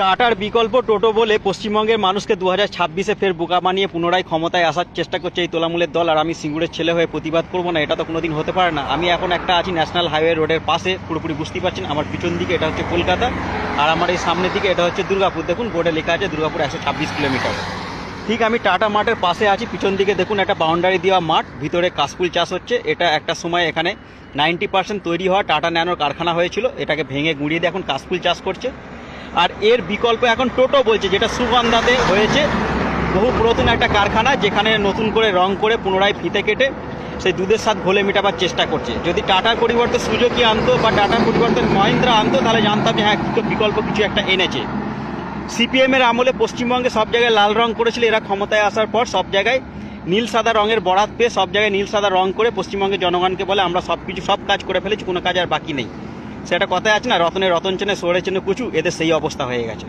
টাটার বিকল্প টোটো বলে পশ্চিমবঙ্গের মানুষকে 2026-এ ফের বোকা বানিয়ে পুনরায় ক্ষমতায় আসার চেষ্টা করছে এই তোলামূলের দল। আর আমি সিঙ্গুরের ছেলে হয়ে প্রতিবাদ করবো না, এটা তো কোনোদিন হতে পারে না। আমি এখন একটা আছি ন্যাশনাল হাইওয়ে রোডের পাশে, পুরোপুরি বুঝতেই পারছেন। আমার পিছন দিকে এটা হচ্ছে কলকাতা, আর আমার এই সামনের দিকে এটা হচ্ছে দুর্গাপুর। দেখুন বোর্ডে লেখা আছে দুর্গাপুর 126 কিলোমিটার। ঠিক আমি টাটা মাঠের পাশে আছি। পিছন দিকে দেখুন একটা বাউন্ডারি দেওয়া মাঠ, ভিতরে কাশফুল চাষ হচ্ছে। এটা একটা সময় এখানে 90% তৈরি হওয়া টাটা ন্যানোর কারখানা হয়েছিল, এটাকে ভেঙে গুঁড়িয়ে দিয়ে এখন কাশফুল চাষ করছে। আর এর বিকল্প এখন টোটো বলছে, যেটা সুগন্ধাতে হয়েছে। বহু পুরাতন একটা কারখানা, যেখানে নতুন করে রং করে পুনরায় ফিতে কেটে সেই দুধের স্বাদ ঘোলে মেটাবার চেষ্টা করছে। যদি টাটার পরিবর্তে সুজুকি আনতো বা টাটার পরিবর্তে মহিন্দ্রা আনতো, তাহলে জানতাম যে হ্যাঁ বিকল্প কিছু একটা এনেছে। সিপিএমের আমলে পশ্চিমবঙ্গে সব জায়গায় লাল রং করেছিল, এরা ক্ষমতায় আসার পর সব জায়গায় নীল সাদা রঙের বরাত পেয়ে সব জায়গায় নীল সাদা রং করে পশ্চিমবঙ্গের জনগণকে বলে আমরা সব কাজ করে ফেলেছি, কোনো কাজ আর বাকি নেই। সেটা কথায় আছে না, রতনে রতন চেনে সরে চেনে কুচু, এদের সেই অবস্থা হয়ে গেছে।